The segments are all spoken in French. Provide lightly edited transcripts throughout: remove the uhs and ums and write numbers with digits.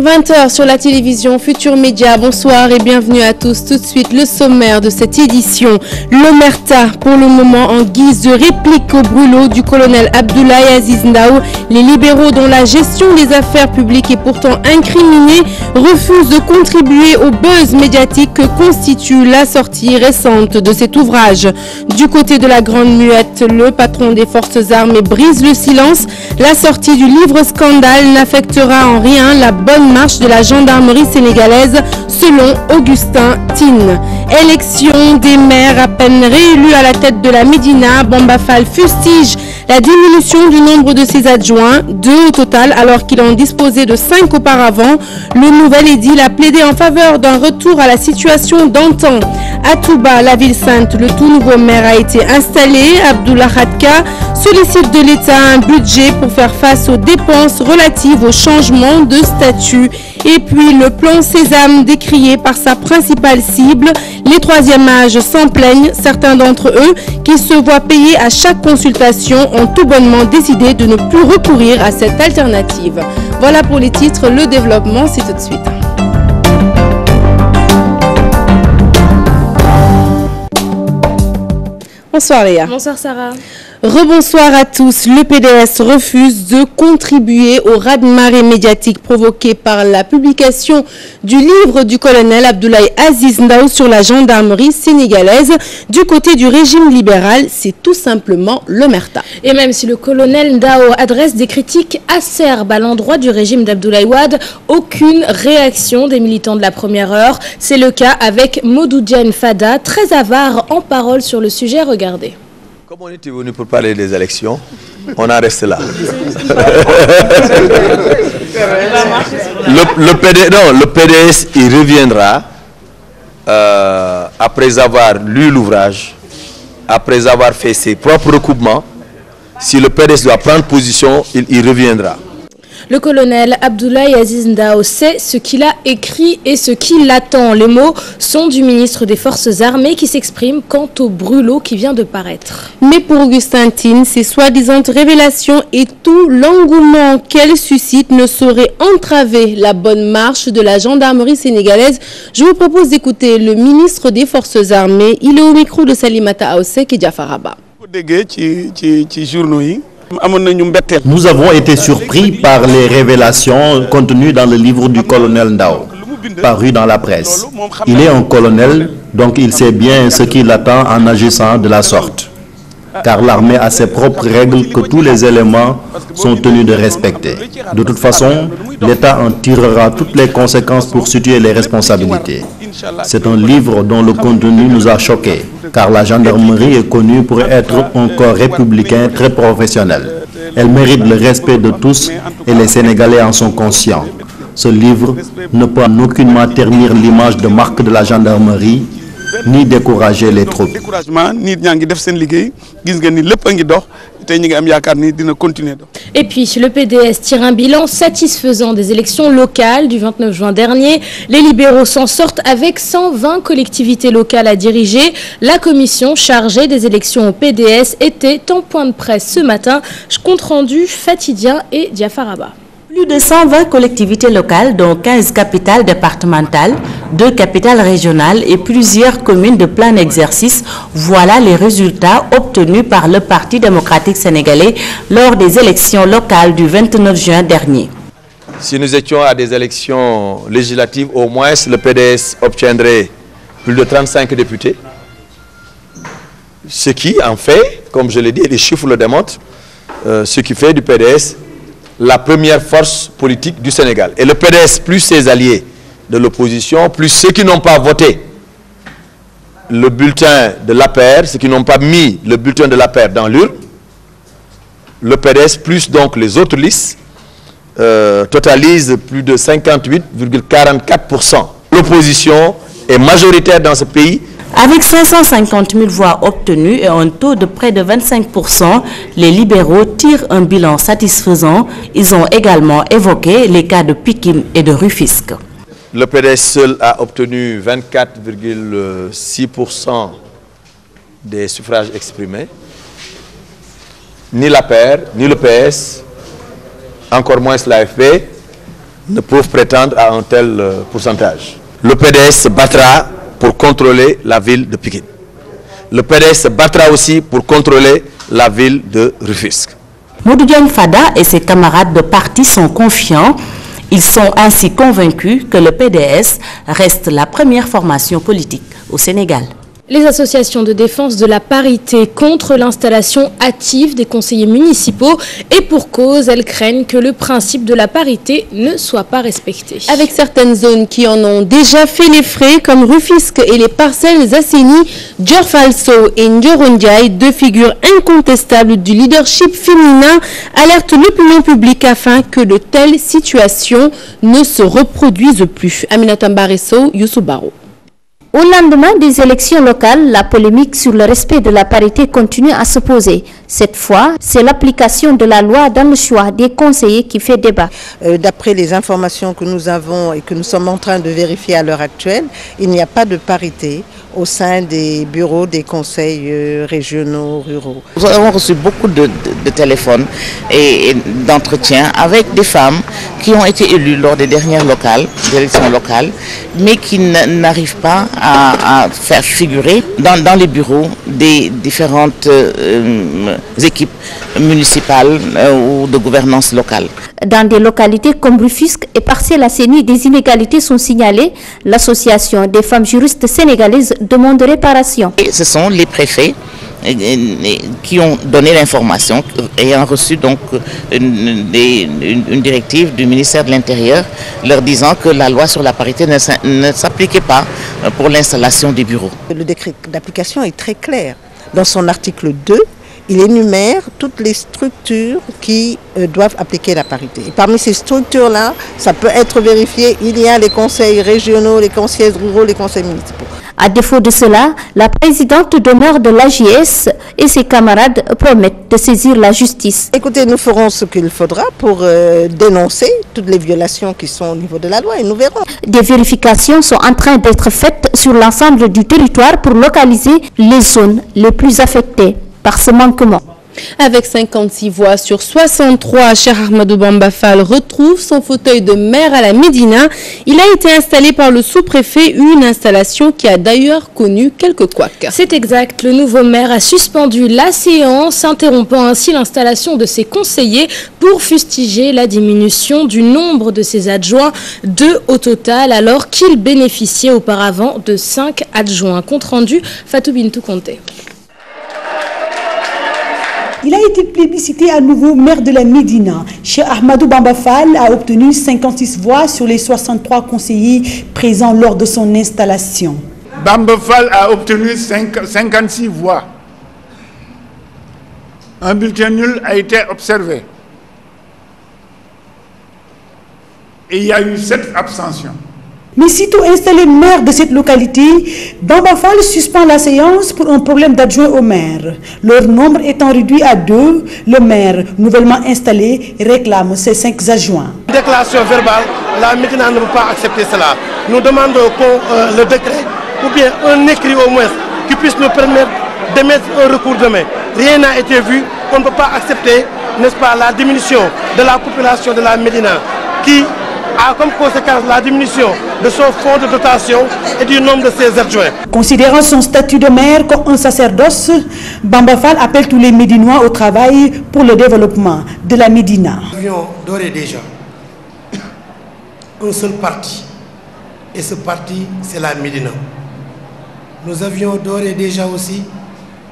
20h sur la télévision Futur Média. Bonsoir et bienvenue à tous. Tout de suite, le sommaire de cette édition. L'Omerta, pour le moment en guise de réplique au brûlot du colonel Abdoulaye Aziz Ndaw. Les libéraux dont la gestion des affaires publiques est pourtant incriminée refusent de contribuer au buzz médiatique que constitue la sortie récente de cet ouvrage. Du côté de la Grande Muette, le patron des forces armées brise le silence. La sortie du livre Scandale n'affectera en rien la bonne marche de la gendarmerie sénégalaise, selon Augustin Tine. Élection des maires à peine réélus à la tête de la Médina, Bamba Fall fustige la diminution du nombre de ses adjoints, 2 au total, alors qu'il en disposait de 5 auparavant. Le nouvel édile a plaidé en faveur d'un retour à la situation d'antan. À Touba, la ville sainte, le tout nouveau maire a été installé. Abdullah Khadka sollicite de l'État un budget pour faire face aux dépenses relatives au changement de statut. Et puis le plan Sésame décrié par sa principale cible. Les troisième âges s'en plaignent. Certains d'entre eux qui se voient payer à chaque consultation ont tout bonnement décidé de ne plus recourir à cette alternative. Voilà pour les titres. Le développement, c'est tout de suite. Bonsoir Léa. Bonsoir Sarah. Rebonsoir à tous. Le PDS refuse de contribuer au raz-de-marée médiatique provoqué par la publication du livre du colonel Abdoulaye Aziz Ndaw sur la gendarmerie sénégalaise. Du côté du régime libéral, c'est tout simplement l'omerta. Et même si le colonel Ndaw adresse des critiques acerbes à l'endroit du régime d'Abdoulaye Wade, aucune réaction des militants de la première heure. C'est le cas avec Modou Diagne Fada, très avare en parole sur le sujet. Regardez. Comme on était venu pour parler des élections, on en reste là. le PDS, il reviendra après avoir lu l'ouvrage, après avoir fait ses propres recoupements. Si le PDS doit prendre position, il reviendra. Le colonel Abdoulaye Aziz Ndaw sait ce qu'il a écrit et ce qui l'attend. Les mots sont du ministre des Forces armées qui s'exprime quant au brûlot qui vient de paraître. Mais pour Augustin Tine, ces soi-disant révélations et tout l'engouement qu'elles suscitent ne sauraient entraver la bonne marche de la gendarmerie sénégalaise. Je vous propose d'écouter le ministre des Forces armées. Il est au micro de Salimata Aoussek et Diafaraba. Nous avons été surpris par les révélations contenues dans le livre du colonel Ndaw, paru dans la presse. Il est un colonel, donc il sait bien ce qui l'attend en agissant de la sorte. Car l'armée a ses propres règles que tous les éléments sont tenus de respecter. De toute façon, l'État en tirera toutes les conséquences pour situer les responsabilités. C'est un livre dont le contenu nous a choqués, car la gendarmerie est connue pour être un corps républicain très professionnel. Elle mérite le respect de tous et les Sénégalais en sont conscients. Ce livre ne peut en aucunement ternir l'image de marque de la gendarmerie, ni décourager les troupes. Et puis, le PDS tire un bilan satisfaisant des élections locales du 29 juin dernier. Les libéraux s'en sortent avec 120 collectivités locales à diriger. La commission chargée des élections au PDS était en point de presse ce matin. Compte rendu Fatidien et Diafaraba. Plus de 120 collectivités locales, dont 15 capitales départementales, 2 capitales régionales et plusieurs communes de plein exercice. Voilà les résultats obtenus par le Parti démocratique sénégalais lors des élections locales du 29 juin dernier. Si nous étions à des élections législatives, au moins le PDS obtiendrait plus de 35 députés. Ce qui en fait, comme je l'ai dit, les chiffres le démontrent, ce qui fait du PDS la première force politique du Sénégal. Et le PDS, plus ses alliés de l'opposition, plus ceux qui n'ont pas voté le bulletin de l'APR, ceux qui n'ont pas mis le bulletin de l'APR dans l'urne, le PDS, plus donc les autres listes, totalise plus de 58,44%. L'opposition est majoritaire dans ce pays. Avec 550 000 voix obtenues et un taux de près de 25%, les libéraux tirent un bilan satisfaisant. Ils ont également évoqué les cas de Pikine et de Rufisque. Le PDS seul a obtenu 24,6% des suffrages exprimés. Ni l'APR, ni le PS, encore moins l'AFP, ne peuvent prétendre à un tel pourcentage. Le PDS se battra pour contrôler la ville de Pikine. Le PDS se battra aussi pour contrôler la ville de Rufisque. Modou Diagne Fada et ses camarades de parti sont confiants. Ils sont ainsi convaincus que le PDS reste la première formation politique au Sénégal. Les associations de défense de la parité contre l'installation hâtive des conseillers municipaux et pour cause, elles craignent que le principe de la parité ne soit pas respecté. Avec certaines zones qui en ont déjà fait les frais, comme Rufisque et les Parcelles Assainies, Dior Falso et Ndioro Ndiaye, deux figures incontestables du leadership féminin, alertent l'opinion publique afin que de telles situations ne se reproduisent plus. Aminata Mbaresso, Youssou Baro. Au lendemain des élections locales, la polémique sur le respect de la parité continue à se poser. Cette fois, c'est l'application de la loi dans le choix des conseillers qui fait débat. D'après les informations que nous avons et que nous sommes en train de vérifier à l'heure actuelle, il n'y a pas de parité au sein des bureaux des conseils régionaux ruraux. Nous avons reçu beaucoup de téléphones et d'entretiens avec des femmes qui ont été élues lors des dernières élections locales, mais qui n'arrivent pas à faire figurer dans les bureaux des différentes équipes municipales ou de gouvernance locale. Dans des localités comme Rufisque et Parcelles Assainies, des inégalités sont signalées. L'association des femmes juristes sénégalaises demande réparation. Et ce sont les préfets qui ont donné l'information, ayant reçu donc une directive du ministère de l'Intérieur leur disant que la loi sur la parité ne s'appliquait pas pour l'installation des bureaux. Le décret d'application est très clair. Dans son article 2, il énumère toutes les structures qui doivent appliquer la parité. Et parmi ces structures-là, ça peut être vérifié, il y a les conseils régionaux, les conseils ruraux, les conseils municipaux. À défaut de cela, la présidente d'honneur de l'AJS et ses camarades promettent de saisir la justice. Écoutez, nous ferons ce qu'il faudra pour dénoncer toutes les violations qui sont au niveau de la loi et nous verrons. Des vérifications sont en train d'être faites sur l'ensemble du territoire pour localiser les zones les plus affectées par ce manquement. Avec 56 voix sur 63, Cheikh Ahmadou Bamba Fall retrouve son fauteuil de maire à la Médina. Il a été installé par le sous-préfet, une installation qui a d'ailleurs connu quelques couacs. C'est exact, le nouveau maire a suspendu la séance, interrompant ainsi l'installation de ses conseillers pour fustiger la diminution du nombre de ses adjoints, 2 au total, alors qu'il bénéficiait auparavant de 5 adjoints. Compte rendu, Fatou Bintou Conté. Il a été plébiscité à nouveau maire de la Médina. Cheikh Ahmadou Bamba Fall a obtenu 56 voix sur les 63 conseillers présents lors de son installation. Bamba Fall a obtenu 56 voix. Un bulletin nul a été observé. Et il y a eu 7 abstentions. Mais sitôt installé maire de cette localité, Bamba Fall suspend la séance pour un problème d'adjoint au maire. Leur nombre étant réduit à 2, le maire, nouvellement installé, réclame ses 5 adjoints. Déclaration verbale, la Médina ne peut pas accepter cela. Nous demandons le décret, ou bien un écrit au moins, qui puisse nous permettre d'émettre un recours demain. Rien n'a été vu, on ne peut pas accepter, n'est-ce pas, la diminution de la population de la Médina, qui a comme conséquence la diminution de son fonds de dotation et du nombre de ses adjoints. Considérant son statut de maire comme un sacerdoce, Bamba Fall appelle tous les Médinois au travail pour le développement de la Médina. Nous avions d'ores et déjà un seul parti, et ce parti c'est la Médina. Nous avions d'ores et déjà aussi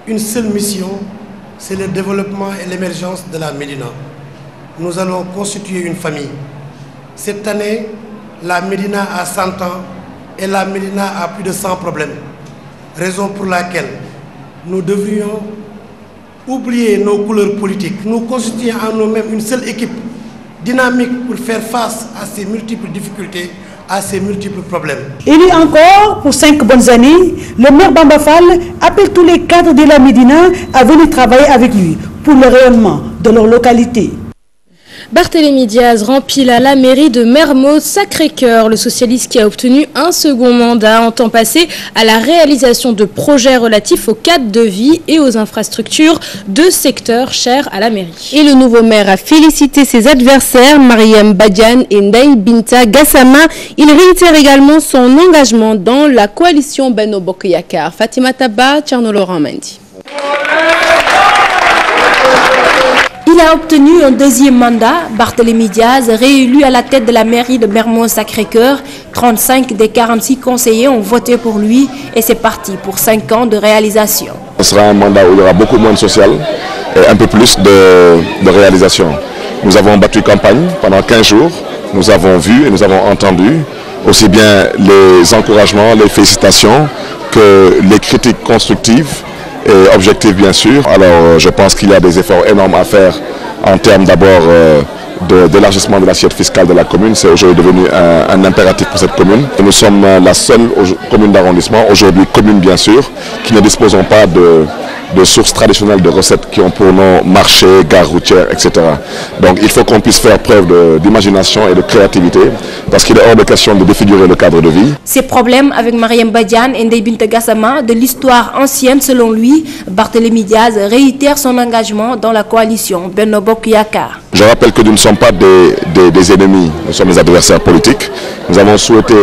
une seule mission, c'est le développement et l'émergence de la Médina. Nous allons constituer une famille. Cette année, la Médina a 100 ans et la Médina a plus de 100 problèmes. Raison pour laquelle nous devrions oublier nos couleurs politiques, nous constituer en nous-mêmes une seule équipe dynamique pour faire face à ces multiples difficultés, à ces multiples problèmes. Élu encore pour 5 bonnes années, le maire Bamba Fall appelle tous les cadres de la Médina à venir travailler avec lui pour le rayonnement de leur localité. Barthélémy Diaz rempile à la mairie de Mermoz Sacré-Cœur. Le socialiste qui a obtenu un second mandat entend passer à la réalisation de projets relatifs au cadre de vie et aux infrastructures de secteurs chers à la mairie. Et le nouveau maire a félicité ses adversaires, Mariam Badiane et Ndaye Binta Gassama. Il réitère également son engagement dans la coalition Benno Bokk Yakaar. Fatima Taba, Thierno Laurent Mendy. Il a obtenu un deuxième mandat. Barthélémy Diaz, réélu à la tête de la mairie de Mermoz Sacré-Cœur. 35 des 46 conseillers ont voté pour lui et c'est parti pour 5 ans de réalisation. Ce sera un mandat où il y aura beaucoup moins de social et un peu plus de réalisation. Nous avons battu campagne pendant 15 jours. Nous avons vu et nous avons entendu aussi bien les encouragements, les félicitations que les critiques constructives et objectif bien sûr. Alors je pense qu'il y a des efforts énormes à faire en termes d'abord d'élargissement de l'assiette fiscale de la commune. C'est aujourd'hui devenu un impératif pour cette commune. Nous sommes la seule commune d'arrondissement, aujourd'hui commune bien sûr, qui ne disposons pas de sources traditionnelles de recettes qui ont pour nom marché, gare routière, etc. Donc il faut qu'on puisse faire preuve d'imagination et de créativité parce qu'il est hors de question de défigurer le cadre de vie. Ces problèmes avec Mariam Badiane et Ndaye Binta Gassama, de l'histoire ancienne selon lui, Barthélémy Diaz réitère son engagement dans la coalition Benno Bokk Yakaar. Je rappelle que nous ne sommes pas des ennemis, nous sommes des adversaires politiques. Nous avons souhaité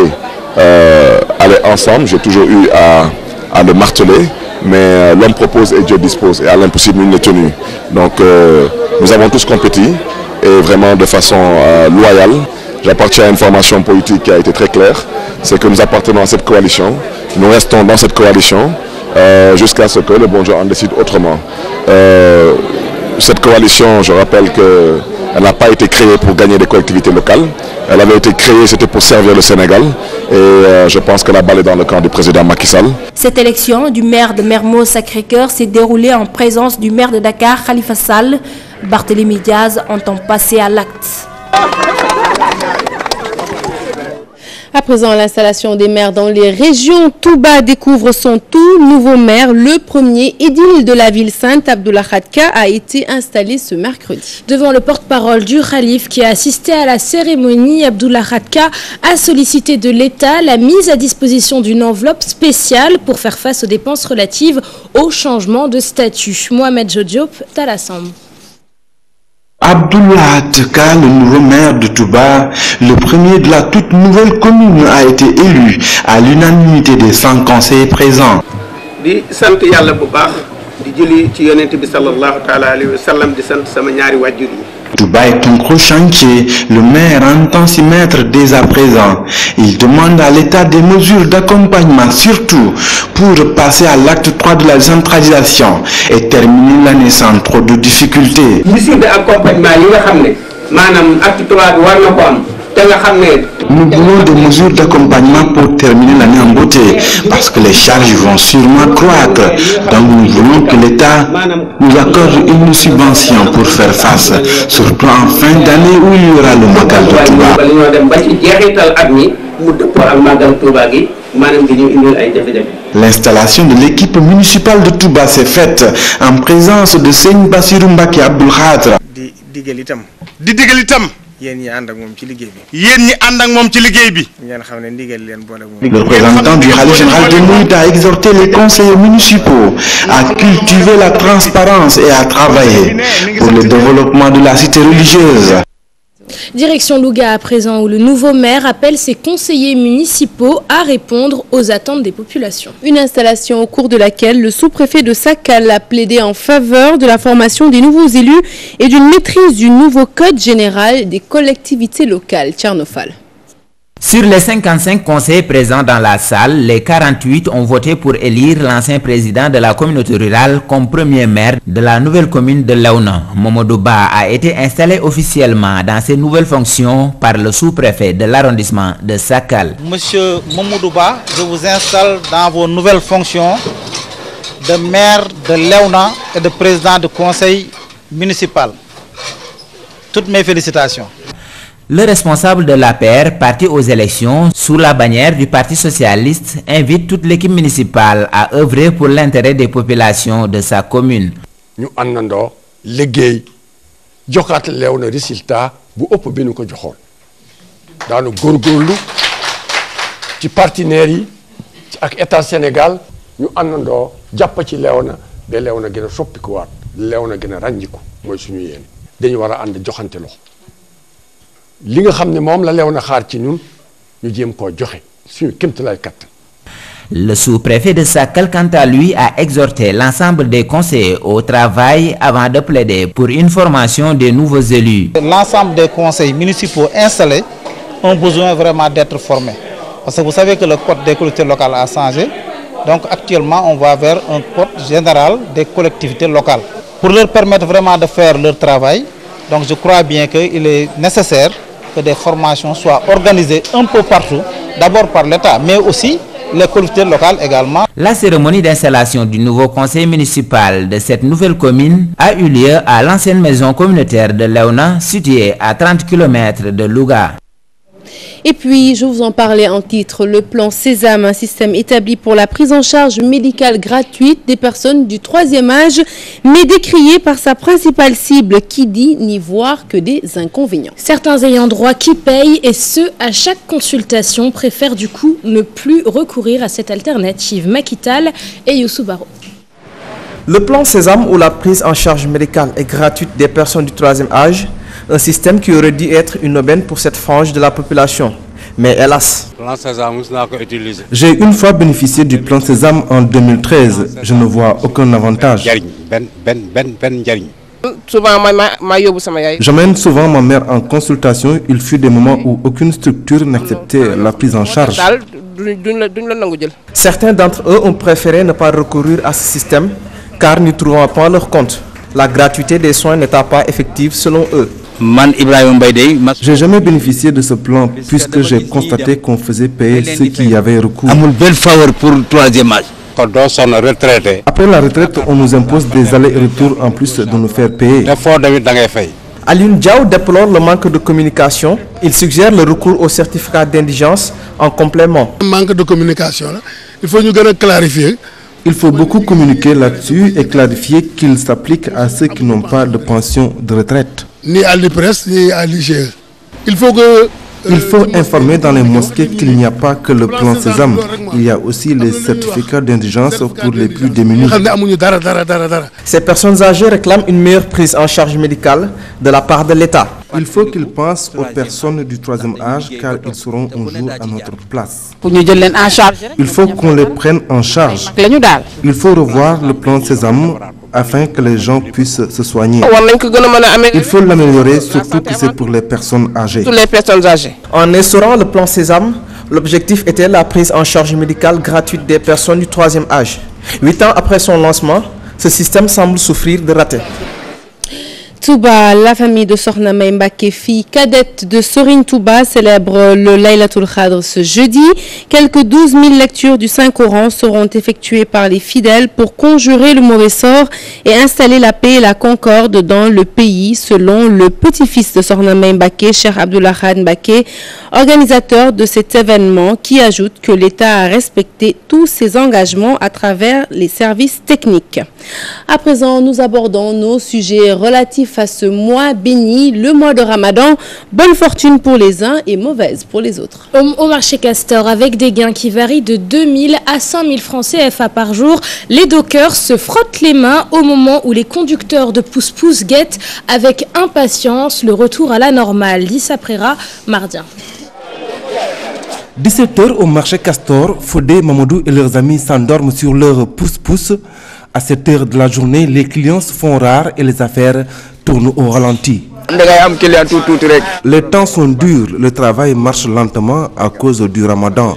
aller ensemble, j'ai toujours eu à le marteler. Mais l'homme propose et Dieu dispose, et à l'impossible nul n'est tenu. Donc nous avons tous compétit, et vraiment de façon loyale. J'appartiens à une formation politique qui a été très claire, c'est que nous appartenons à cette coalition, nous restons dans cette coalition jusqu'à ce que le bon Dieu en décide autrement. Cette coalition, je rappelle qu'elle n'a pas été créée pour gagner des collectivités locales. Elle avait été créée, c'était pour servir le Sénégal. Et je pense que la balle est dans le camp du président Macky Sall. Cette élection du maire de Mermoz Sacré-Cœur s'est déroulée en présence du maire de Dakar, Khalifa Sall. Barthélémy Diaz entend passer à l'acte. À présent, l'installation des maires dans les régions. Touba découvre son tout nouveau maire. Le premier édile de la ville sainte, Abdullah Khadka, a été installé ce mercredi. Devant le porte-parole du Khalif qui a assisté à la cérémonie, Abdullah Khadka a sollicité de l'État la mise à disposition d'une enveloppe spéciale pour faire face aux dépenses relatives au changement de statut. Mohamed Jodiop, Talassam. Abdullah Khadka, le nouveau maire de Touba, le premier de la toute nouvelle commune, a été élu à l'unanimité des 100 conseillers présents. Di sant Yàlla bu baax di julli ci yonent bi sallallahu taala alayhi wa sallam di sant sama ñaari wajur yi. Touba est un gros chantier. Le maire entend s'y mettre dès à présent. Il demande à l'État des mesures d'accompagnement, surtout pour passer à l'acte 3 de la décentralisation et terminer l'année sans trop de difficultés. Mesures d'accompagnement yi nga xam ne maanaam acte 3 bi war na ko am. Nous voulons des mesures d'accompagnement pour terminer l'année en beauté, parce que les charges vont sûrement croître. Donc nous voulons que l'État nous accorde une subvention pour faire face, surtout en fin d'année où il y aura le Magal de Touba. L'installation de l'équipe municipale de Touba s'est faite en présence de Seigne Bassirou Mbacké Abdoul Khadra. Le représentant du Khalife général des Mourides a exhorté les conseillers municipaux à cultiver la transparence et à travailler pour le développement de la cité religieuse. Direction Louga à présent, où le nouveau maire appelle ses conseillers municipaux à répondre aux attentes des populations. Une installation au cours de laquelle le sous-préfet de Sakal a plaidé en faveur de la formation des nouveaux élus et d'une maîtrise du nouveau code général des collectivités locales. Tchernofal. Sur les 55 conseillers présents dans la salle, les 48 ont voté pour élire l'ancien président de la communauté rurale comme premier maire de la nouvelle commune de Léona. Momodou Ba a été installé officiellement dans ses nouvelles fonctions par le sous-préfet de l'arrondissement de Sakal. Monsieur Momodou Ba, je vous installe dans vos nouvelles fonctions de maire de Léona et de président du conseil municipal. Toutes mes félicitations. Le responsable de l'APR, parti aux élections sous la bannière du Parti socialiste, invite toute l'équipe municipale à œuvrer pour l'intérêt des populations de sa commune. Nous andando liggéey joxaat Léona résultat bu ëpp bi ñu ko joxoon daanu góorgóorlu ci partenaires yi ak état Sénégal ñu àndandoo jàpp ci Léona ba Léona gën a soppikuwaat Léona gën a ràññiku mooy suñu yéene dañu war a ànd joxante loxo li nga xam ne moom la Léona xaar ci ñun ñu jéem koo joxe suñu kéemtalaay kattan. Le sous-préfet de Sakal, quant à lui, a exhorté l'ensemble des conseillers au travail avant de plaider pour une formation des nouveaux élus. L'ensemble des conseils municipaux installés ont besoin vraiment d'être formés. Parce que vous savez que le code des collectivités locales a changé. Donc actuellement, on va vers un code général des collectivités locales. Pour leur permettre vraiment de faire leur travail, donc je crois bien qu'il est nécessaire que des formations soient organisées un peu partout, d'abord par l'État, mais aussi les collectivités locales également. La cérémonie d'installation du nouveau conseil municipal de cette nouvelle commune a eu lieu à l'ancienne maison communautaire de Léona, située à 30 km de Louga. Et puis, je vous en parlais en titre, le plan Sésame, un système établi pour la prise en charge médicale gratuite des personnes du 3e âge, mais décrié par sa principale cible qui dit n'y voir que des inconvénients. Certains ayants droit qui payent et ceux à chaque consultation préfèrent du coup ne plus recourir à cette alternative. Makital et Youssou Baro. Le plan Sésame où la prise en charge médicale est gratuite des personnes du 3e âge, un système qui aurait dû être une aubaine pour cette frange de la population. Mais hélas, j'ai une fois bénéficié du plan Sésame en 2013. Je ne vois aucun avantage. J'emmène souvent ma mère en consultation. Il fut des moments où aucune structure n'acceptait la prise en charge. Certains d'entre eux ont préféré ne pas recourir à ce système car n'y trouvant pas leur compte. La gratuité des soins n'étant pas effective selon eux. J'ai jamais bénéficié de ce plan puisque j'ai constaté qu'on faisait payer ceux qui y avaient recours. Après la retraite, on nous impose des allers et retours en plus de nous faire payer. Alioune Diaw déplore le manque de communication. Il suggère le recours au certificat d'indigence en complément. Manque de communication, il faut nous clarifier. Il faut beaucoup communiquer là-dessus et clarifier qu'il s'applique à ceux qui n'ont pas de pension de retraite. Ni à l'IPRES, ni à l'IGE. Il faut informer dans les mosquées qu'il n'y a pas que le plan Sésame. Il y a aussi les certificats d'indigence pour les plus démunis. Ces personnes âgées réclament une meilleure prise en charge médicale de la part de l'État. Il faut qu'ils pensent aux personnes du 3e âge car ils seront un jour à notre place. Il faut qu'on les prenne en charge. Il faut revoir le plan Sésame afin que les gens puissent se soigner. Il faut l'améliorer, surtout que c'est pour les personnes âgées. En instaurant le plan Sésame, l'objectif était la prise en charge médicale gratuite des personnes du 3e âge. 8 ans après son lancement, ce système semble souffrir de ratés. Touba, la famille de Sokhna May Mbacké, fille cadette de Serigne Touba, célèbre le Laylatul Qadr ce jeudi. Quelques 12 000 lectures du Saint-Coran seront effectuées par les fidèles pour conjurer le mauvais sort et installer la paix et la concorde dans le pays, selon le petit-fils de Sokhna May Mbacké, Cheikh Abdoul Ahad Mbacké, organisateur de cet événement, qui ajoute que l'État a respecté tous ses engagements à travers les services techniques. À présent, nous abordons nos sujets relatifs à ce mois béni, le mois de Ramadan. Bonne fortune pour les uns et mauvaise pour les autres. Au marché Castor, avec des gains qui varient de 2 000 à 5 000 francs CFA par jour, les dockers se frottent les mains au moment où les conducteurs de pousse-pousse guettent avec impatience le retour à la normale. Lisa Prera, Mardien. 17h au marché Castor, Fodé, Mamadou et leurs amis s'endorment sur leur pousse-pousse. À cette heure de la journée, les clients se font rares et les affaires tournent au ralenti. Les temps sont durs, le travail marche lentement à cause du Ramadan.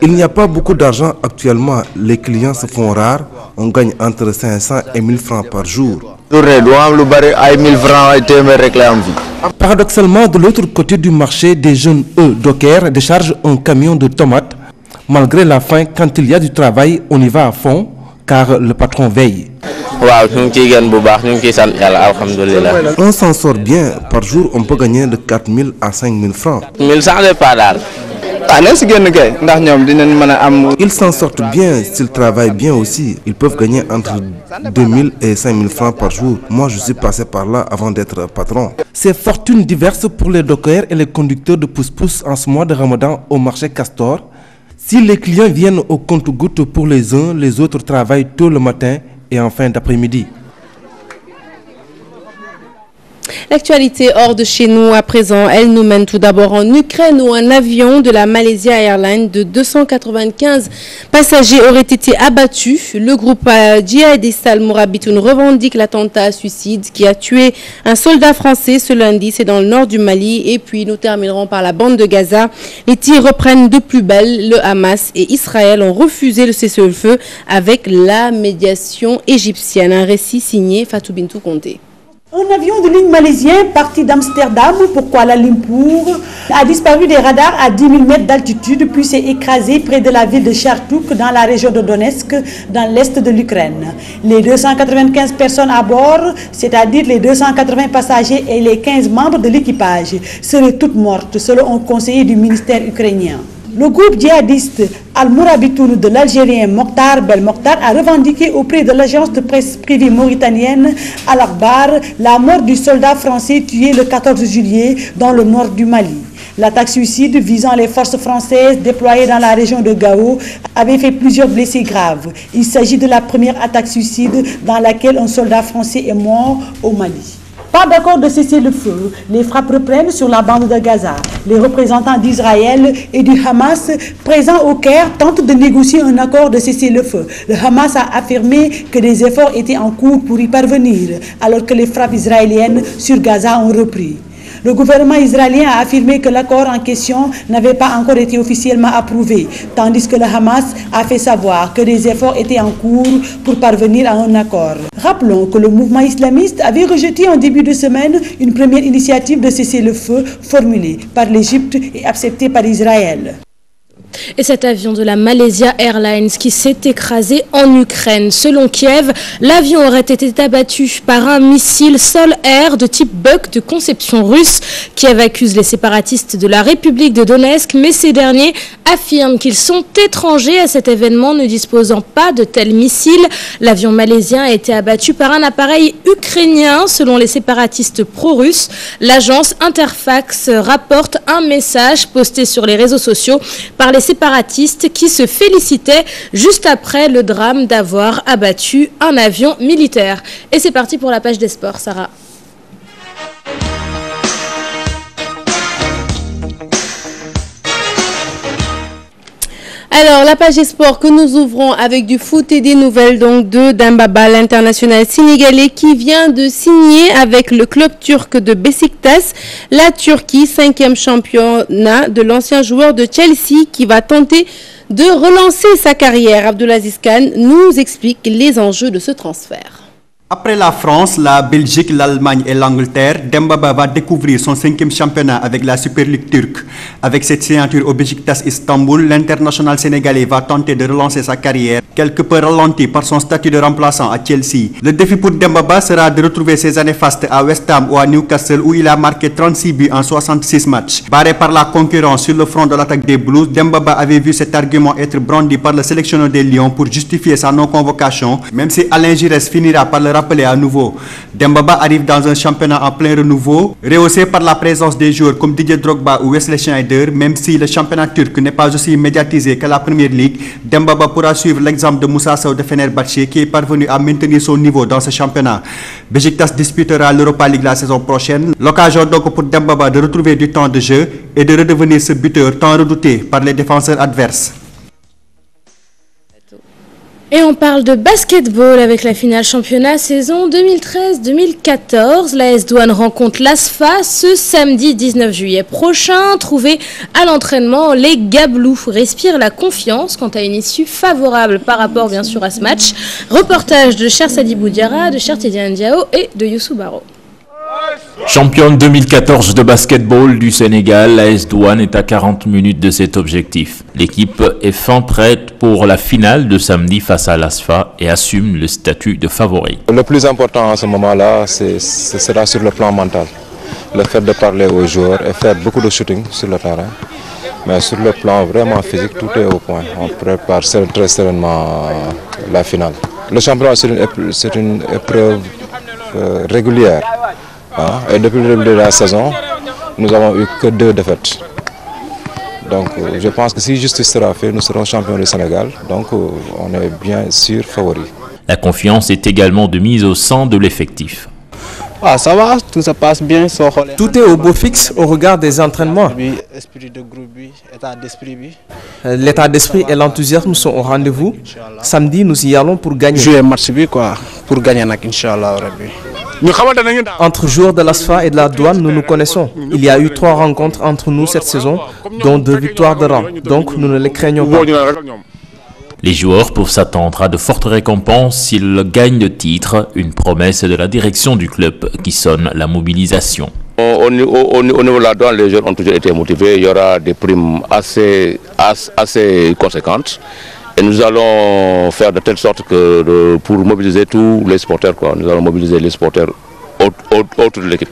Il n'y a pas beaucoup d'argent actuellement, les clients se font rares, on gagne entre 500 et 1000 francs par jour. Paradoxalement, de l'autre côté du marché, des jeunes dockers déchargent un camion de tomates. Malgré la faim, quand il y a du travail, on y va à fond, car le patron veille. On s'en sort bien. Par jour, on peut gagner de 4 000 à 5 000 francs. Ils s'en sortent bien s'ils travaillent bien aussi. Ils peuvent gagner entre 2000 et 5000 francs par jour. Moi, je suis passé par là avant d'être patron. Ces fortunes diverses pour les dockers et les conducteurs de pousse-pousse en ce mois de Ramadan au marché Castor. Si les clients viennent au compte-gouttes pour les uns, les autres travaillent tôt le matin et en fin d'après-midi. L'actualité hors de chez nous à présent, elle nous mène tout d'abord en Ukraine où un avion de la Malaysia Airlines de 295 passagers aurait été abattu. Le groupe djihadiste Al-Mourabitoun revendique l'attentat à suicide qui a tué un soldat français ce lundi, c'est dans le nord du Mali. Et puis nous terminerons par la bande de Gaza. Les tirs reprennent de plus belle. Le Hamas et Israël ont refusé le cessez-le-feu avec la médiation égyptienne. Un récit signé Fatou Bintou Conté. Un avion de ligne malaisien parti d'Amsterdam pour Kuala Lumpur a disparu des radars à 10 000 mètres d'altitude puis s'est écrasé près de la ville de Chartouk dans la région de Donetsk dans l'est de l'Ukraine. Les 295 personnes à bord, c'est-à-dire les 280 passagers et les 15 membres de l'équipage, seraient toutes mortes selon un conseiller du ministère ukrainien. Le groupe djihadiste Al-Mourabitoun de l'Algérien Mokhtar Belmokhtar a revendiqué auprès de l'agence de presse privée mauritanienne Al-Akhbar la mort du soldat français tué le 14 juillet dans le nord du Mali. L'attaque suicide visant les forces françaises déployées dans la région de Gao avait fait plusieurs blessés graves. Il s'agit de la première attaque suicide dans laquelle un soldat français est mort au Mali. Pas d'accord de cesser le feu, les frappes reprennent sur la bande de Gaza. Les représentants d'Israël et du Hamas présents au Caire tentent de négocier un accord de cesser le feu. Le Hamas a affirmé que des efforts étaient en cours pour y parvenir, alors que les frappes israéliennes sur Gaza ont repris. Le gouvernement israélien a affirmé que l'accord en question n'avait pas encore été officiellement approuvé, tandis que le Hamas a fait savoir que des efforts étaient en cours pour parvenir à un accord. Rappelons que le mouvement islamiste avait rejeté en début de semaine une première initiative de cessez-le-feu formulée par l'Égypte et acceptée par Israël. Et cet avion de la Malaysia Airlines qui s'est écrasé en Ukraine. Selon Kiev, l'avion aurait été abattu par un missile sol-air de type Buk de conception russe. Kiev accuse les séparatistes de la République de Donetsk, mais ces derniers affirment qu'ils sont étrangers à cet événement, ne disposant pas de tels missiles. L'avion malaisien a été abattu par un appareil ukrainien, selon les séparatistes pro-russes. L'agence Interfax rapporte un message posté sur les réseaux sociaux par les séparatistes qui se félicitaient juste après le drame d'avoir abattu un avion militaire. Et c'est parti pour la page des sports, Sarah. Alors, la page des sports que nous ouvrons avec du foot et des nouvelles donc de Dembaba, l'international sénégalais qui vient de signer avec le club turc de Beşiktaş, la Turquie, 5e championnat de l'ancien joueur de Chelsea qui va tenter de relancer sa carrière. Abdulaziz Khan nous explique les enjeux de ce transfert. Après la France, la Belgique, l'Allemagne et l'Angleterre, Dembaba va découvrir son 5e championnat avec la Super League turque. Avec cette signature au Beşiktaş Istanbul, l'international sénégalais va tenter de relancer sa carrière, quelque peu ralentie par son statut de remplaçant à Chelsea. Le défi pour Dembaba sera de retrouver ses années fastes à West Ham ou à Newcastle où il a marqué 36 buts en 66 matchs. Barré par la concurrence sur le front de l'attaque des Blues, Dembaba avait vu cet argument être brandi par le sélectionneur des Lions pour justifier sa non-convocation, même si Alain Giresse finira par le rappeler à nouveau. Dembaba arrive dans un championnat en plein renouveau, rehaussé par la présence des joueurs comme Didier Drogba ou Wesley Sneijder. Même si le championnat turc n'est pas aussi médiatisé que la première ligue, Dembaba pourra suivre l'exemple de Moussa Sow de Fenerbahçe qui est parvenu à maintenir son niveau dans ce championnat. Beşiktaş disputera l'Europa League la saison prochaine. L'occasion donc pour Dembaba de retrouver du temps de jeu et de redevenir ce buteur tant redouté par les défenseurs adverses. Et on parle de basketball avec la finale championnat saison 2013-2014. L'AS Douanes rencontre l'ASFA ce samedi 19 juillet prochain. Trouvés à l'entraînement, les Gablous respirent la confiance quant à une issue favorable par rapport bien sûr à ce match. Reportage de Cher Sadi Boudiara, de Cher Tidiane Diao et de Youssou Baro. Championne 2014 de basketball du Sénégal, l'AS Douanes est à 40 minutes de cet objectif. L'équipe est fin prête pour la finale de samedi face à l'ASFA et assume le statut de favori. Le plus important à ce moment-là, ce sera sur le plan mental. Le fait de parler aux joueurs et faire beaucoup de shooting sur le terrain. Mais sur le plan vraiment physique, tout est au point. On prépare très sereinement la finale. Le championnat, c'est une épreuve régulière. Hein? Et depuis le début de la saison, nous n'avons eu que 2 défaites. Donc je pense que si justice sera faite, nous serons champions du Sénégal. Donc on est bien sûr favoris. La confiance est également de mise au sang de l'effectif. Ah, ça va, tout se passe bien. Tout est au beau fixe au regard des entraînements. L'état d'esprit et l'enthousiasme sont au rendez-vous. Samedi, nous y allons pour gagner. Jouer match pour gagner, Inch'Allah. Entre joueurs de l'ASFA et de la douane, nous nous connaissons. Il y a eu 3 rencontres entre nous cette saison, dont 2 victoires de rang. Donc nous ne les craignons pas. Les joueurs peuvent s'attendre à de fortes récompenses s'ils gagnent le titre, une promesse de la direction du club qui sonne la mobilisation. Au niveau de la douane, les joueurs ont toujours été motivés. Il y aura des primes assez conséquentes. Et nous allons faire de telle sorte que pour mobiliser tous les supporters, nous allons mobiliser les supporters autour de l'équipe.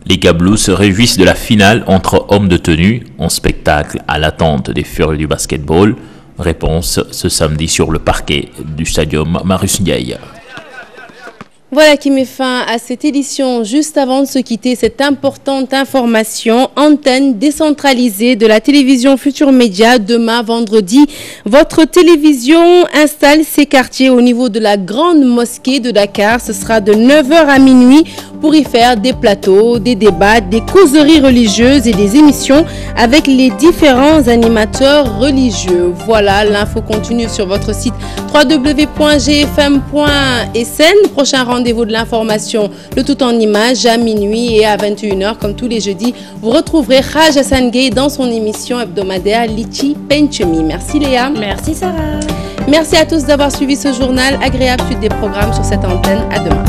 Les Gablous se réjouissent de la finale entre hommes de tenue, en spectacle à l'attente des furieux du basketball. Réponse ce samedi sur le parquet du stadium Marius Ndiaye. Voilà qui met fin à cette édition. Juste avant de se quitter, cette importante information, antenne décentralisée de la télévision Futur Média demain vendredi. Votre télévision installe ses quartiers au niveau de la grande mosquée de Dakar. Ce sera de 9h à minuit pour y faire des plateaux, des débats, des causeries religieuses et des émissions avec les différents animateurs religieux. Voilà, l'info continue sur votre site www.gfm.sn. Prochain rendez-vous de l'information, le tout en images à minuit et à 21h comme tous les jeudis. Vous retrouverez Raj Hassan Gueye dans son émission hebdomadaire Litchi Penchemi. Merci Léa. Merci Sarah. Merci à tous d'avoir suivi ce journal. Agréable suite des programmes sur cette antenne. À demain.